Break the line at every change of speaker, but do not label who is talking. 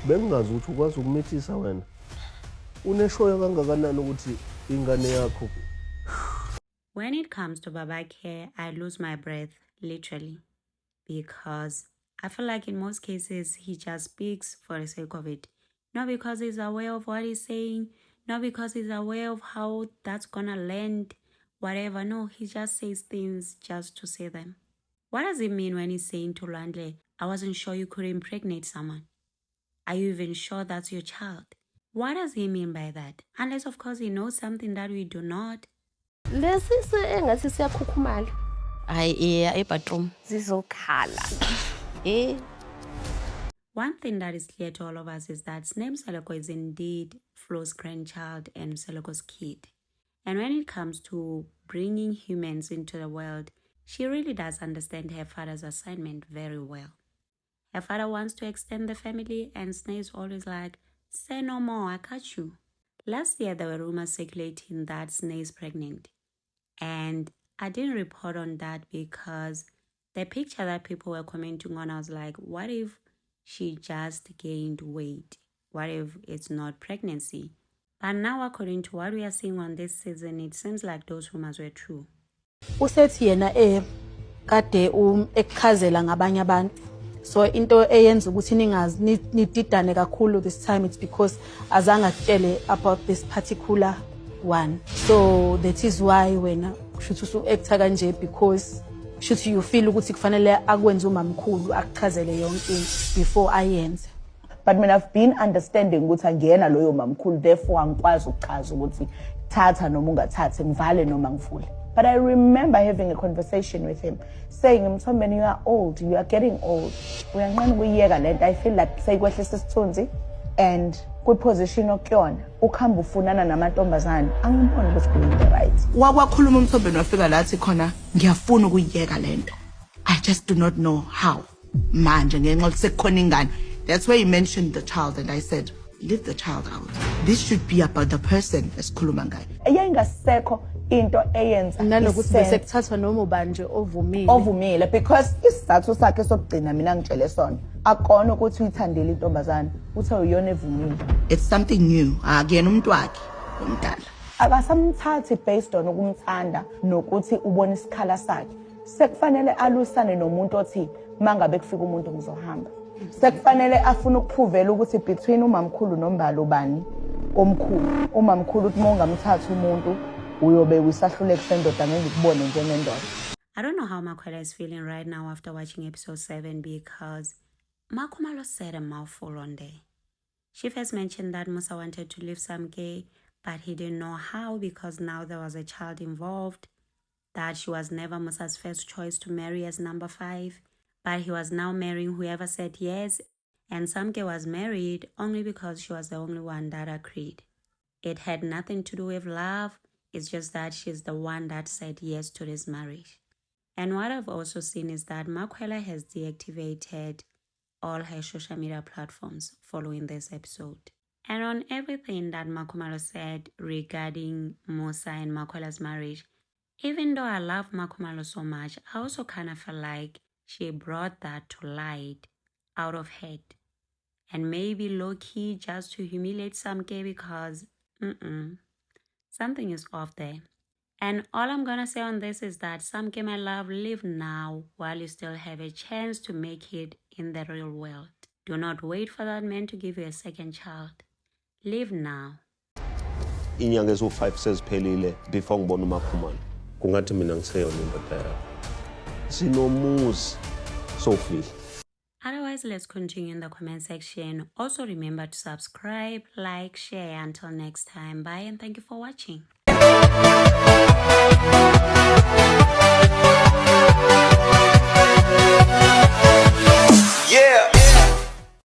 bengazi ukuthi ukwazi ukumithisa wena. Uneshoyo kangakanani ukuthi ingane yakho.
When it comes to Babake, I lose my breath, literally, because I feel like in most cases, he just speaks for the sake of it. Not because he's aware of what he's saying, not because he's aware of how that's gonna land, whatever. No, he just says things just to say them. What does it mean when he's saying to Lwandle, I wasn't sure you could impregnate someone? Are you even sure that's your child? What does he mean by that? Unless, of course, he knows something that we do not.
Lesi engathi siyakhukhumala.
Hayi ebathroom
Zizokhala.
One thing that is clear to all of us is that Sneh Msaleko is indeed Flo's grandchild and Msaleko's kid. And when it comes to bringing humans into the world, she really does understand her father's assignment very well. Her father wants to extend the family, and Sneh is always like, say no more, I got you. Last year, there were rumors circulating that Sneh is pregnant. And I didn't report on that because the picture that people were commenting on, I was like, what if she just gained weight? What if it's not pregnancy? But now, according to what we are seeing on this season, it seems like those rumors were true.
Usethi yena kade ekuchazela ngabanye abantu. So into eyenza ukuthi ningazi nididane kakhulu this time, it's because azange akutshele about this particular one. So that is why wena kushuthi usu-acta kanje, because kushuthi you feel ukuthi kufanele akwenze umamkhulu akuchazele yonke into before ayenze.
But when I've been understanding ukuthi angiyena loyo mamkhulu, therefore angikwazi ukuchaza ukuthi thatha noma ungathathi, ngivale noma ngivule. But I remember having a conversation with him, saying, Mthombeni, you are old, you are getting old. I feel like seyikwehlisa isithunzi and kwiposition okuyona ukhamba ufunana namantombazane angiboni ukuthi kuyinto right.
Wakwakhuluma uMthombeni wafika lathi khona ngiyafuna ukuyiyeka lento. I just do not know how. Manje ngenxa ukuthi sekukhona ingane. That's why you mentioned the child, and I said, leave the child out. This should be about the person esikhuluma ngayo.
Eyayingasekho into eyenza
nanokuthi bese kuthathwa noma ubani nje
ovumile because isizathu sakhe sokugcina mina ngitshele sona akona ukuthi uyithandele intombazane uthi uyona evumile.
It's something new. Akuyena umuntu wakhe omdala.
Akasamthathi based on ukumthanda nokuthi ubona isikhala sakhe. Sekufanele alusane nomuntu othi mangabe kufika umuntu ngizohamba. Sekufanele afuna ukuphuvela ukuthi between umamkhulu nombala ubani omkhulu. Umamkhulu uthi mongamthatha umuntu uyobe usahluleka sendoda ngeke ukubone njengendoda.
I don't know how Makhwela is feeling right now after watching episode 7 because Makhumalo said a mouthful on there. She first mentioned that Musa wanted to leave Samke, but he didn't know how because now there was a child involved, that she was never Musa's first choice to marry as number 5, but he was now marrying whoever said yes, and Samke was married only because she was the only one that agreed. It had nothing to do with love, it's just that she's the one that said yes to this marriage. And what I've also seen is that Makhwela has deactivated all her social media platforms following this episode. And on everything that Makhumalo said regarding Musa and Makhwela's marriage, even though I love Makhumalo so much, I also kind of feel like she brought that to light out of hate. And maybe low-key just to humiliate Samke because something is off there. And all I'm gonna say on this is that Samke, my love, live now while you still have a chance to make it in the real world. Do not wait for that man to give you a second child. Live now.
Inyanga ezo-5 seziphelile before ngibona uMakhumalo. Kungathi mina ngiseyona indoda yakho. Sinomuzi sofihla.
Otherwise, let's continue in the comment section. Also remember to subscribe, like, share. Until next time, bye and thank you for watching.